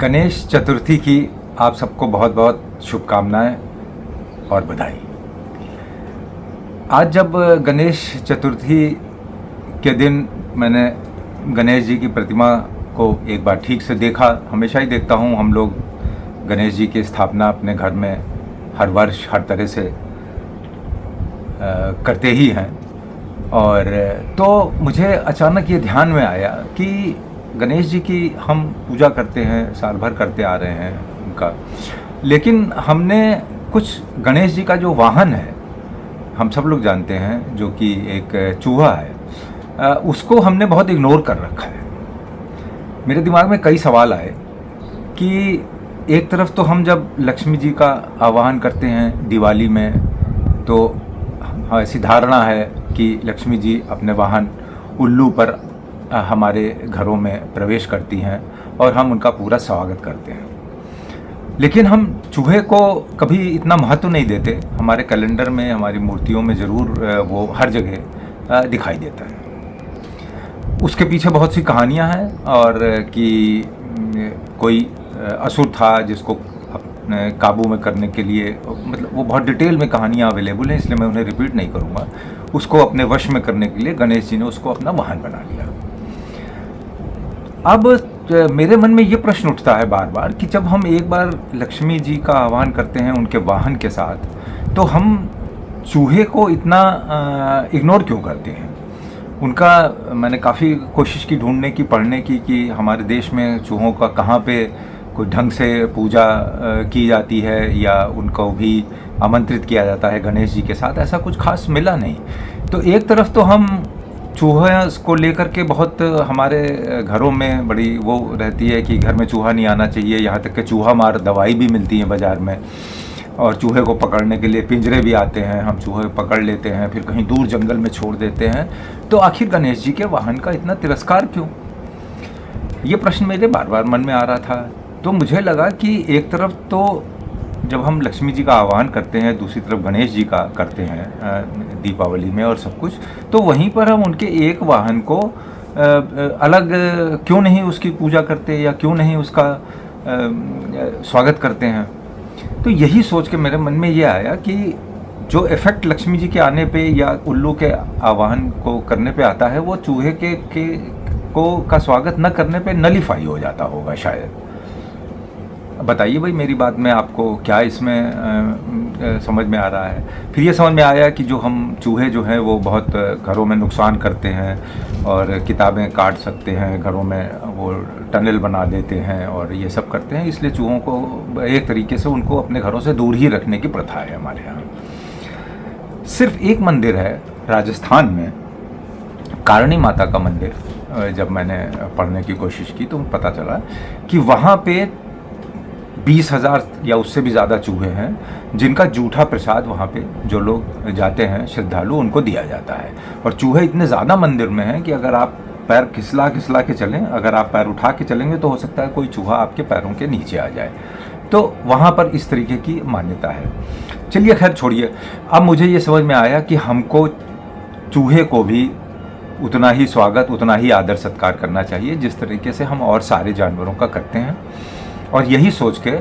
गणेश चतुर्थी की आप सबको बहुत बहुत शुभकामनाएं और बधाई। आज जब गणेश चतुर्थी के दिन मैंने गणेश जी की प्रतिमा को एक बार ठीक से देखा। हमेशा ही देखता हूँ, हम लोग गणेश जी की स्थापना अपने घर में हर वर्ष हर तरह से करते ही हैं। और तो मुझे अचानक ये ध्यान में आया कि गणेश जी की हम पूजा करते हैं, साल भर करते आ रहे हैं उनका, लेकिन हमने कुछ गणेश जी का जो वाहन है, हम सब लोग जानते हैं, जो कि एक चूहा है, उसको हमने बहुत इग्नोर कर रखा है। मेरे दिमाग में कई सवाल आए कि एक तरफ तो हम जब लक्ष्मी जी का आवाहन करते हैं दिवाली में, तो ऐसी धारणा है कि लक्ष्मी जी अपने वाहन उल्लू पर हमारे घरों में प्रवेश करती हैं और हम उनका पूरा स्वागत करते हैं। लेकिन हम चूहे को कभी इतना महत्व नहीं देते। हमारे कैलेंडर में, हमारी मूर्तियों में ज़रूर वो हर जगह दिखाई देता है। उसके पीछे बहुत सी कहानियां हैं, और कि कोई असुर था जिसको अपने काबू में करने के लिए, मतलब वो बहुत डिटेल में कहानियां अवेलेबल हैं, इसलिए मैं उन्हें रिपीट नहीं करूंगा। उसको अपने वश में करने के लिए गणेश जी ने उसको अपना वाहन बना लिया। अब मेरे मन में ये प्रश्न उठता है बार बार कि जब हम एक बार लक्ष्मी जी का आह्वान करते हैं उनके वाहन के साथ, तो हम चूहे को इतना इग्नोर क्यों करते हैं? उनका मैंने काफ़ी कोशिश की ढूंढने की, पढ़ने की, कि हमारे देश में चूहों का कहाँ पे कोई ढंग से पूजा की जाती है या उनको भी आमंत्रित किया जाता है गणेश जी के साथ। ऐसा कुछ खास मिला नहीं। तो एक तरफ तो हम चूहे को लेकर के बहुत, हमारे घरों में बड़ी वो रहती है कि घर में चूहा नहीं आना चाहिए, यहाँ तक कि चूहा मार दवाई भी मिलती है बाज़ार में, और चूहे को पकड़ने के लिए पिंजरे भी आते हैं। हम चूहे पकड़ लेते हैं, फिर कहीं दूर जंगल में छोड़ देते हैं। तो आखिर गणेश जी के वाहन का इतना तिरस्कार क्यों? ये प्रश्न मेरे बार बार मन में आ रहा था। तो मुझे लगा कि एक तरफ तो जब हम लक्ष्मी जी का आह्वान करते हैं, दूसरी तरफ गणेश जी का करते हैं दीपावली में और सब कुछ, तो वहीं पर हम उनके एक वाहन को अलग क्यों नहीं उसकी पूजा करते, या क्यों नहीं उसका स्वागत करते हैं? तो यही सोच के मेरे मन में ये आया कि जो इफ़ेक्ट लक्ष्मी जी के आने पे या उल्लू के आवाहन को करने पे आता है, वो चूहे का स्वागत न करने पे नलीफाई हो जाता होगा शायद। बताइए भाई, मेरी बात में आपको क्या इसमें समझ में आ रहा है? फिर ये समझ में आया कि जो हम चूहे जो हैं वो बहुत घरों में नुकसान करते हैं, और किताबें काट सकते हैं, घरों में वो टनल बना देते हैं और ये सब करते हैं। इसलिए चूहों को एक तरीके से उनको अपने घरों से दूर ही रखने की प्रथा है हमारे यहाँ। सिर्फ एक मंदिर है राजस्थान में, कारणी माता का मंदिर। जब मैंने पढ़ने की कोशिश की तो पता चला कि वहाँ पे 20,000 या उससे भी ज़्यादा चूहे हैं, जिनका जूठा प्रसाद वहाँ पे जो लोग जाते हैं श्रद्धालु, उनको दिया जाता है। और चूहे इतने ज़्यादा मंदिर में हैं कि अगर आप पैर खिसला के चलें, अगर आप पैर उठा के चलेंगे, तो हो सकता है कोई चूहा आपके पैरों के नीचे आ जाए। तो वहाँ पर इस तरीके की मान्यता है। चलिए खैर छोड़िए। अब मुझे ये समझ में आया कि हमको चूहे को भी उतना ही स्वागत, उतना ही आदर सत्कार करना चाहिए जिस तरीके से हम और सारे जानवरों का करते हैं। और यही सोच के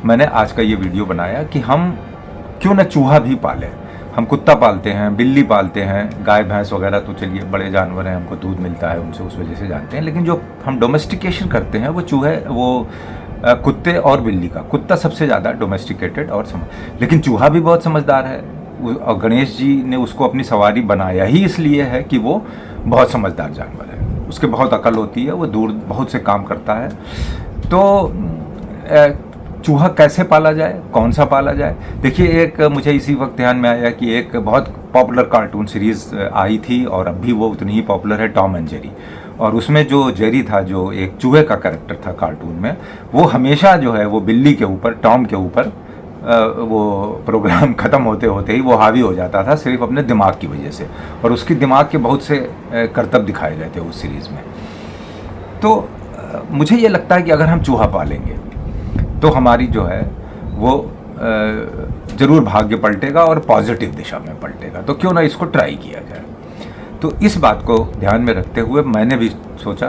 मैंने आज का ये वीडियो बनाया कि हम क्यों न चूहा भी पालें। हम कुत्ता पालते हैं, बिल्ली पालते हैं, गाय भैंस वगैरह तो चलिए बड़े जानवर हैं, हमको दूध मिलता है उनसे, उस वजह से जानते हैं। लेकिन जो हम डोमेस्टिकेशन करते हैं वो चूहे, वो कुत्ते और बिल्ली का। कुत्ता सबसे ज़्यादा डोमेस्टिकेटेड और लेकिन चूहा भी बहुत समझदार है, और गणेश जी ने उसको अपनी सवारी बनाया ही इसलिए है कि वो बहुत समझदार जानवर है, उसके बहुत अकल होती है, वो दूर बहुत से काम करता है। तो चूहा कैसे पाला जाए, कौन सा पाला जाए? देखिए, एक मुझे इसी वक्त ध्यान में आया कि एक बहुत पॉपुलर कार्टून सीरीज़ आई थी, और अब भी वो उतनी ही पॉपुलर है, टॉम एंड जेरी। और उसमें जो जेरी था, जो एक चूहे का कैरेक्टर था कार्टून में, वो हमेशा जो है वो बिल्ली के ऊपर, टॉम के ऊपर, वो प्रोग्राम ख़त्म होते होते ही वो हावी हो जाता था, सिर्फ अपने दिमाग की वजह से। और उसकी दिमाग के बहुत से करतब दिखाए गए थे उस सीरीज़ में। तो मुझे ये लगता है कि अगर हम चूहा पालेंगे तो हमारी जो है वो ज़रूर भाग्य पलटेगा और पॉजिटिव दिशा में पलटेगा। तो क्यों ना इसको ट्राई किया जाए। तो इस बात को ध्यान में रखते हुए मैंने भी सोचा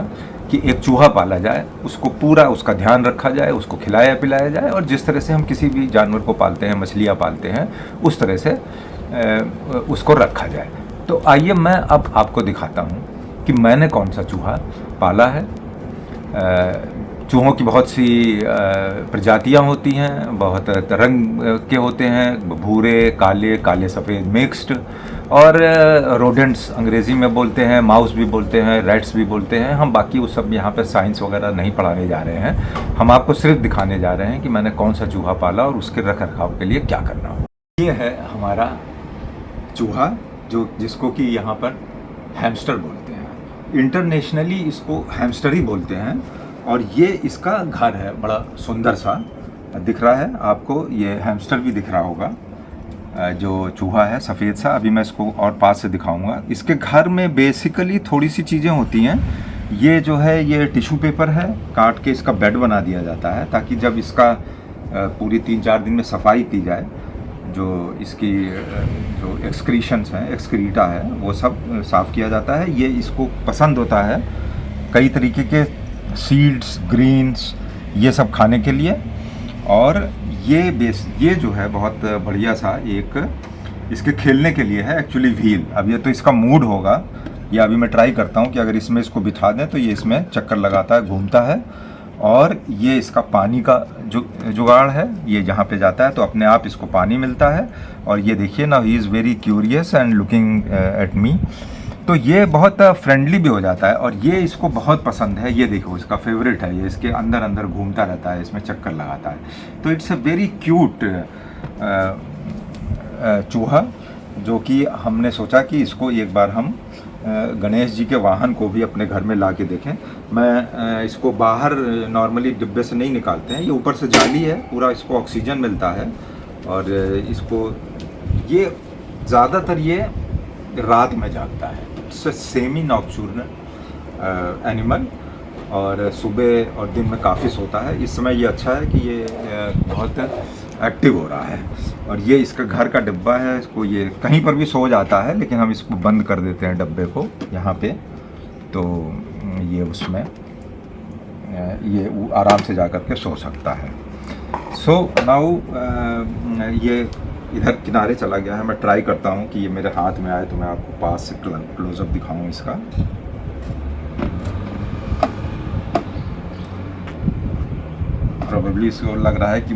कि एक चूहा पाला जाए, उसको पूरा उसका ध्यान रखा जाए, उसको खिलाया पिलाया जाए, और जिस तरह से हम किसी भी जानवर को पालते हैं, मछलियाँ पालते हैं, उस तरह से उसको रखा जाए। तो आइए मैं अब आपको दिखाता हूँ कि मैंने कौन सा चूहा पाला है। चूहों की बहुत सी प्रजातियाँ होती हैं, बहुत रंग के होते हैं, भूरे, काले, काले सफ़ेद मिक्स्ड, और रोडेंट्स अंग्रेज़ी में बोलते हैं, माउस भी बोलते हैं, रैट्स भी बोलते हैं। हम बाकी वो सब यहाँ पे साइंस वगैरह नहीं पढ़ाने जा रहे हैं, हम आपको सिर्फ दिखाने जा रहे हैं कि मैंने कौन सा चूहा पाला और उसके रख रखाव के लिए क्या करना हो। ये है हमारा चूहा, जिसको कि यहाँ पर हैमस्टर बोलते हैं, इंटरनेशनली इसको हैमस्टर ही बोलते हैं। और ये इसका घर है, बड़ा सुंदर सा दिख रहा है आपको, ये हैमस्टर भी दिख रहा होगा, जो चूहा है सफ़ेद सा। अभी मैं इसको और पास से दिखाऊंगा। इसके घर में बेसिकली थोड़ी सी चीज़ें होती हैं। ये जो है ये टिश्यू पेपर है, काट के इसका बेड बना दिया जाता है, ताकि जब इसका पूरी 3-4 दिन में सफाई की जाए, जो इसकी जो एक्सक्रीशंस हैं, एक्सक्रीटा है, वो सब साफ़ किया जाता है। ये इसको पसंद होता है कई तरीके के सीड्स, ग्रीन्स, ये सब खाने के लिए। और ये जो है बहुत बढ़िया सा एक इसके खेलने के लिए है एक्चुअली व्हील। अब ये तो इसका मूड होगा, या अभी मैं ट्राई करता हूँ कि अगर इसमें इसको बिठा दें तो ये इसमें चक्कर लगाता है, घूमता है। और ये इसका पानी का जो जुगाड़ है, ये जहाँ पे जाता है तो अपने आप इसको पानी मिलता है। और ये देखिए ना, he is very curious and looking at me. तो ये बहुत फ्रेंडली भी हो जाता है, और ये इसको बहुत पसंद है। ये देखो इसका फेवरेट है, ये इसके अंदर अंदर घूमता रहता है, इसमें चक्कर लगाता है। तो इट्स अ वेरी क्यूट चूहा, जो कि हमने सोचा कि इसको एक बार हम गणेश जी के वाहन को भी अपने घर में ला के देखें। मैं इसको बाहर नॉर्मली डिब्बे से नहीं निकालते हैं, ये ऊपर से जाली है, पूरा इसको ऑक्सीजन मिलता है। और इसको ये ज़्यादातर ये रात में जागता है, इट्स अ सेमी नॉक्चूर्नल एनिमल, और सुबह और दिन में काफ़ी सोता है। इस समय ये अच्छा है कि ये बहुत एक्टिव हो रहा है। और ये इसका घर का डिब्बा है, इसको ये कहीं पर भी सो जाता है, लेकिन हम इसको बंद कर देते हैं डब्बे को यहाँ पे, तो ये उसमें ये आराम से जा कर के सो सकता है। सो नाउ ये इधर किनारे चला गया है। मैं ट्राई करता हूँ कि ये मेरे हाथ में आए तो मैं आपको पास से क्लोजअप दिखाऊँ इसका। प्रोबेबली इसको लग रहा है कि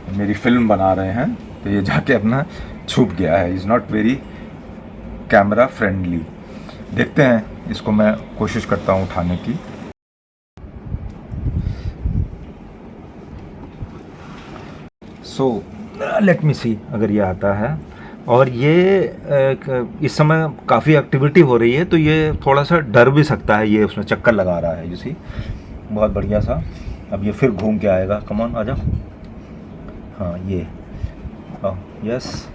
मेरी फिल्म बना रहे हैं, तो ये जाके अपना छुप गया है। Is not very camera friendly. देखते हैं, इसको मैं कोशिश करता हूँ उठाने की। सो लेट मी सी अगर ये आता है। और ये इस समय काफ़ी एक्टिविटी हो रही है, तो ये थोड़ा सा डर भी सकता है। ये उसमें चक्कर लगा रहा है, यू सी, बहुत बढ़िया सा। अब ये फिर घूम के आएगा। कम ऑन, आजा। हाँ, ये यस,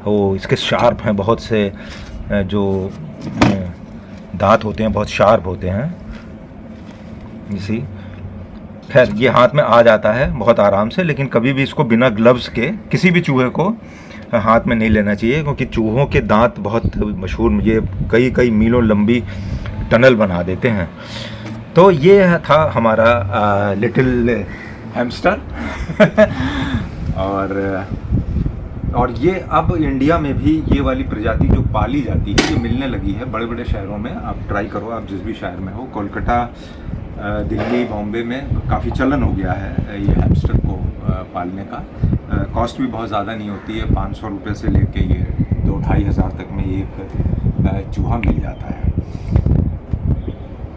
ओ इसके शार्प हैं बहुत से, जो दांत होते हैं बहुत शार्प होते हैं, इसी। खैर ये हाथ में आ जाता है बहुत आराम से, लेकिन कभी भी इसको बिना ग्लव्स के किसी भी चूहे को हाथ में नहीं लेना चाहिए, क्योंकि चूहों के दांत बहुत मशहूर, ये कई मीलों लंबी टनल बना देते हैं। तो ये था हमारा लिटिल हैमस्टर और ये अब इंडिया में भी ये वाली प्रजाति जो पाली जाती है, ये मिलने लगी है बड़े बड़े शहरों में। आप ट्राई करो, आप जिस भी शहर में हो, कोलकाता, दिल्ली, बॉम्बे में काफ़ी चलन हो गया है ये हैमस्टर को पालने का। कॉस्ट भी बहुत ज़्यादा नहीं होती है, 500 रुपये से लेके ये 2-2.5 हज़ार तक में एक चूहा मिल जाता है।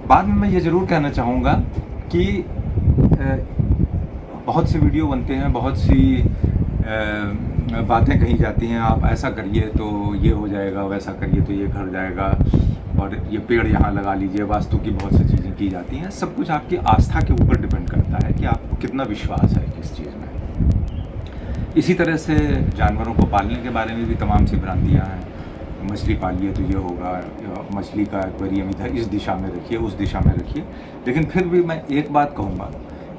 बाद में मैं ये ज़रूर कहना चाहूँगा कि बहुत से वीडियो बनते हैं, बहुत सी बातें कही जाती हैं, आप ऐसा करिए तो ये हो जाएगा, वैसा करिए तो ये घर जाएगा, और ये पेड़ यहाँ लगा लीजिए, वास्तु की बहुत सी चीज़ें की जाती हैं। सब कुछ आपकी आस्था के ऊपर डिपेंड करता है कि आपको कितना विश्वास है किस चीज़ में। इसी तरह से जानवरों को पालने के बारे में भी तमाम सी भ्रांतियाँ हैं। मछली पालिए तो ये होगा, मछली का एक्वेरियम इधर इस दिशा में रखिए, उस दिशा में रखिए। लेकिन फिर भी मैं एक बात कहूँगा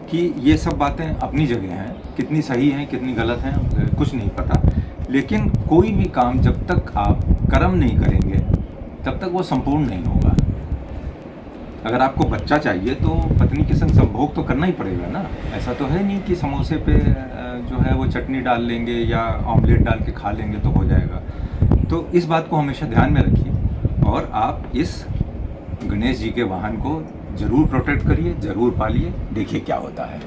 कि ये सब बातें अपनी जगह हैं, कितनी सही हैं कितनी गलत हैं कुछ नहीं पता, लेकिन कोई भी काम जब तक आप कर्म नहीं करेंगे तब तक वो संपूर्ण नहीं होगा। अगर आपको बच्चा चाहिए तो पत्नी के संग संभोग तो करना ही पड़ेगा ना। ऐसा तो है नहीं कि समोसे पे जो है वो चटनी डाल लेंगे या ऑमलेट डाल के खा लेंगे तो हो जाएगा। तो इस बात को हमेशा ध्यान में रखिए और आप इस गणेश जी के वाहन को ज़रूर प्रोटेक्ट करिए, ज़रूर पालिए, देखिए क्या होता है।